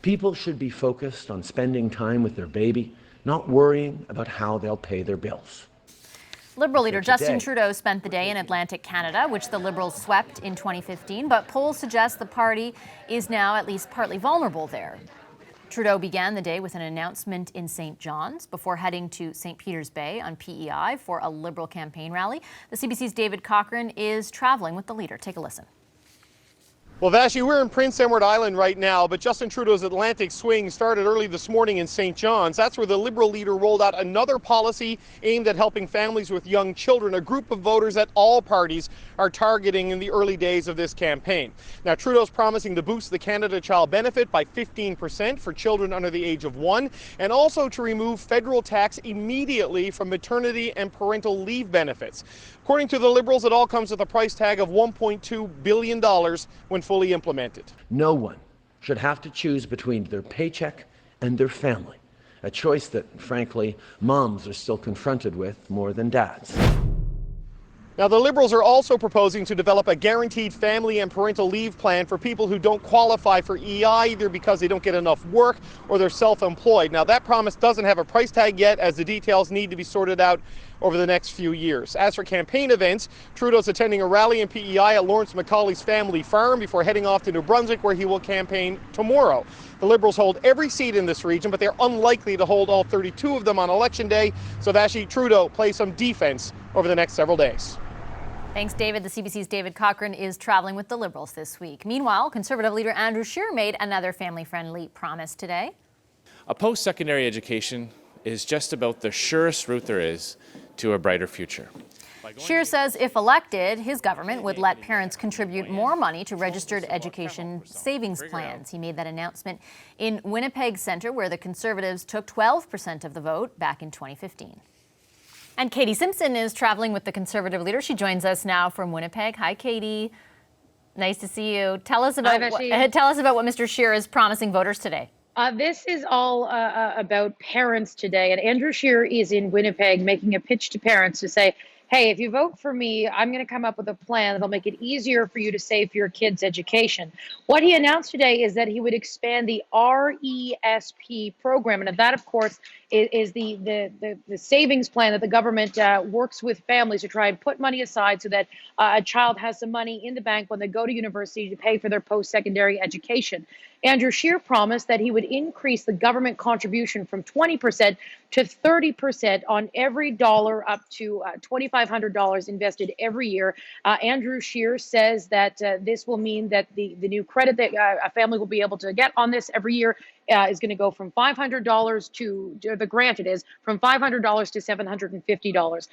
People should be focused on spending time with their baby, not worrying about how they'll pay their bills. Liberal leader Justin Trudeau spent the day in Atlantic Canada, which the Liberals swept in 2015, but polls suggest the party is now at least partly vulnerable there. Trudeau began the day with an announcement in St. John's before heading to St. Peter's Bay on PEI for a Liberal campaign rally. The CBC's David Cochrane is traveling with the leader. Take a listen. Well, Vashi, we're in Prince Edward Island right now, but Justin Trudeau's Atlantic swing started early this morning in St. John's. That's where the Liberal leader rolled out another policy aimed at helping families with young children, a group of voters that all parties are targeting in the early days of this campaign. Now, Trudeau's promising to boost the Canada Child Benefit by 15% for children under the age of 1, and also to remove federal tax immediately from maternity and parental leave benefits. According to the Liberals, it all comes with a price tag of $1.2 billion when fully implemented. No one should have to choose between their paycheck and their family, a choice that, frankly, moms are still confronted with more than dads. Now, the Liberals are also proposing to develop a guaranteed family and parental leave plan for people who don't qualify for EI, either because they don't get enough work or they're self-employed. Now, that promise doesn't have a price tag yet, as the details need to be sorted out over the next few years. As for campaign events, Trudeau's attending a rally in PEI at Lawrence Macaulay's family farm before heading off to New Brunswick, where he will campaign tomorrow. The Liberals hold every seat in this region, but they're unlikely to hold all 32 of them on Election Day, so Vashi, Trudeau plays some defense over the next several days. Thanks, David. The CBC's David Cochrane is traveling with the Liberals this week. Meanwhile, Conservative leader Andrew Scheer made another family-friendly promise today. A post-secondary education is just about the surest route there is to a brighter future. Scheer says if elected, his government would let parents contribute more money to registered education savings plans. He made that announcement in Winnipeg Centre, where the Conservatives took 12% of the vote back in 2015. And Katie Simpson is traveling with the Conservative leader. She joins us now from Winnipeg. Hi, Katie. Nice to see you. Tell us about what Mr. Scheer is promising voters today. This is all about parents today. And Andrew Scheer is in Winnipeg making a pitch to parents to say, hey, if you vote for me, I'm going to come up with a plan that'll make it easier for you to save for your kids' education. What he announced today is that he would expand the RESP program. And that, of course, is the savings plan that the government works with families to try and put money aside so that a child has some money in the bank when they go to university to pay for their post-secondary education. Andrew Scheer promised that he would increase the government contribution from 20% to 30% on every dollar up to $2,500 invested every year. Andrew Scheer says that this will mean that the new credit that a family will be able to get on this every year is going to go from $500 to the grant it is from $500 to $750.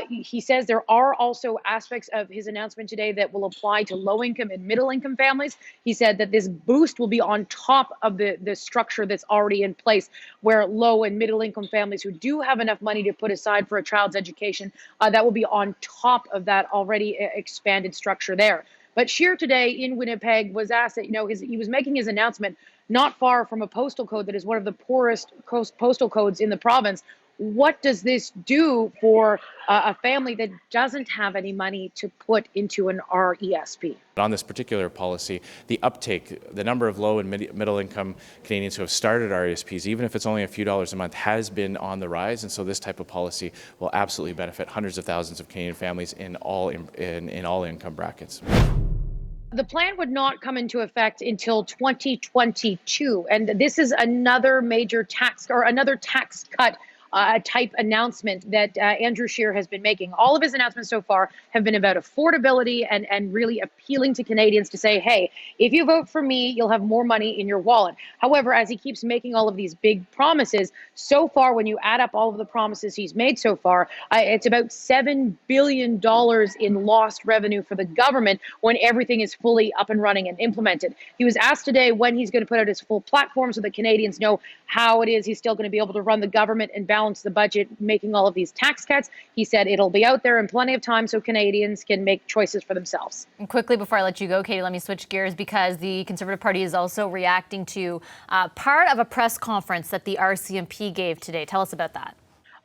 He says there are also aspects of his announcement today that will apply to low-income and middle-income families. He said that this boost will be on top of the structure that's already in place, where low and middle-income families who do have enough money to put aside for a child's education, that will be on top of that already expanded structure there. But Scheer today in Winnipeg was asked that, he was making his announcement not far from a postal code that is one of the poorest postal codes in the province. What does this do for a family that doesn't have any money to put into an RESP? On this particular policy, the uptake, the number of low and middle-income Canadians who have started RESPs, even if it's only a few dollars a month, has been on the rise. And so this type of policy will absolutely benefit hundreds of thousands of Canadian families in all income brackets. The plan would not come into effect until 2022. And this is another major tax cut type announcement that Andrew Scheer has been making. All of his announcements so far have been about affordability and really appealing to Canadians to say, hey, if you vote for me, you'll have more money in your wallet. However, as he keeps making all of these big promises, so far, when you add up all of the promises he's made so far, it's about $7 billion in lost revenue for the government when everything is fully up and running and implemented. He was asked today when he's going to put out his full platform so that Canadians know how it is he's still going to be able to run the government and balance the budget, making all of these tax cuts. He said it'll be out there in plenty of time so Canadians can make choices for themselves. And quickly, before I let you go, Katie, let me switch gears because the Conservative Party is also reacting to part of a press conference that the RCMP gave today. Tell us about that.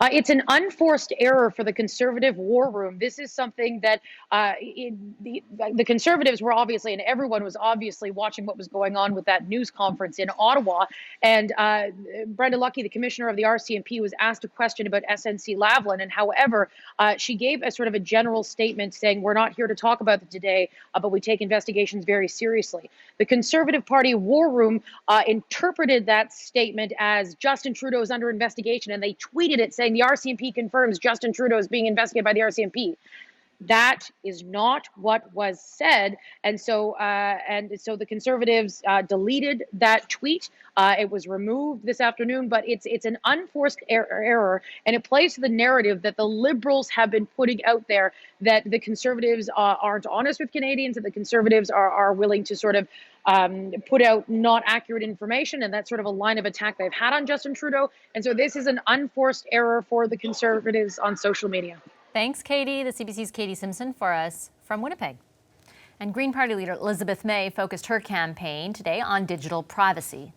It's an unforced error for the Conservative war room. This is something that the Conservatives were obviously, and everyone was obviously watching what was going on with that news conference in Ottawa. And Brenda Lucki, the commissioner of the RCMP, was asked a question about SNC Lavalin. And however, she gave a sort of a general statement saying, we're not here to talk about it today, but we take investigations very seriously. The Conservative Party war room interpreted that statement as Justin Trudeau is under investigation, and they tweeted it saying the RCMP confirms Justin Trudeau is being investigated by the RCMP. That is not what was said, and so the Conservatives deleted that tweet. It was removed this afternoon, but it's an unforced error, and it plays to the narrative that the Liberals have been putting out there, that the Conservatives aren't honest with Canadians, that the Conservatives are willing to sort of put out not accurate information, and that's sort of a line of attack they've had on Justin Trudeau. And so this is an unforced error for the Conservatives on social media. Thanks, Katie. The CBC's Katie Simpson for us from Winnipeg. And Green Party leader Elizabeth May focused her campaign today on digital privacy.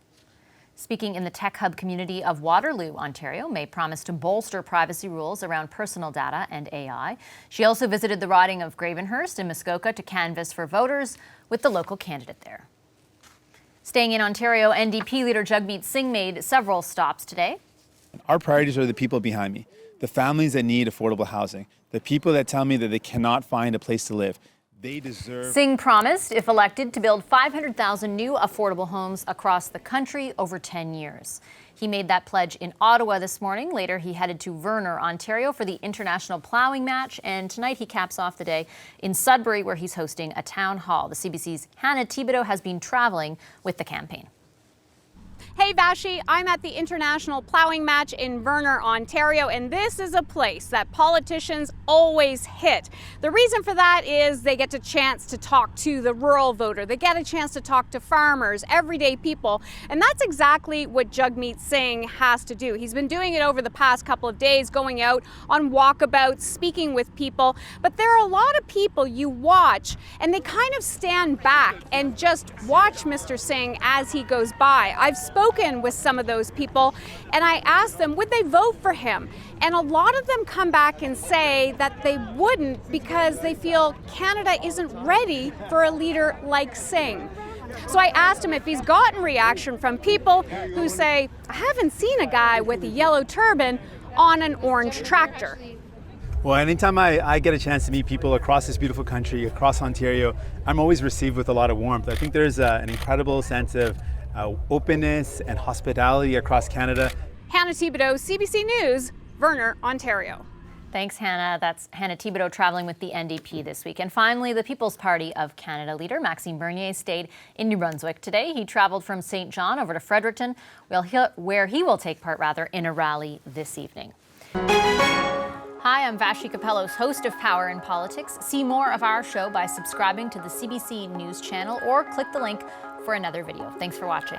Speaking in the tech hub community of Waterloo, Ontario, May promised to bolster privacy rules around personal data and AI. She also visited the riding of Gravenhurst in Muskoka to canvass for voters with the local candidate there. Staying in Ontario, NDP leader Jagmeet Singh made several stops today. Our priorities are the people behind me, the families that need affordable housing, the people that tell me that they cannot find a place to live. They deserve. Singh promised, if elected, to build 500,000 new affordable homes across the country over 10 years. He made that pledge in Ottawa this morning. Later, he headed to Verner, Ontario for the International Plowing Match. And tonight, he caps off the day in Sudbury, where he's hosting a town hall. The CBC's Hannah Thibodeau has been traveling with the campaign. Hey Vashi, I'm at the International Plowing Match in Verner, Ontario, and this is a place that politicians always hit. The reason for that is they get a chance to talk to the rural voter, they get a chance to talk to farmers, everyday people, and that's exactly what Jagmeet Singh has to do. He's been doing it over the past couple of days, going out on walkabouts, speaking with people, but there are a lot of people you watch and they kind of stand back and just watch Mr. Singh as he goes by. I've spoken with some of those people and I asked them, would they vote for him? And a lot of them come back and say that they wouldn't because they feel Canada isn't ready for a leader like Singh. So I asked him if he's gotten reaction from people who say, I haven't seen a guy with a yellow turban on an orange tractor. Well, anytime I get a chance to meet people across this beautiful country, across Ontario, I'm always received with a lot of warmth. I think there's an incredible sense of openness and hospitality across Canada. Hannah Thibodeau, CBC News, Verner, Ontario. Thanks, Hannah. That's Hannah Thibodeau traveling with the NDP this week. And finally, the People's Party of Canada leader Maxime Bernier stayed in New Brunswick today. He traveled from St. John over to Fredericton, where he will take part in a rally this evening. Hi, I'm Vashi Capellos, host of Power in Politics. See more of our show by subscribing to the CBC News channel or click the link for another video. Thanks for watching.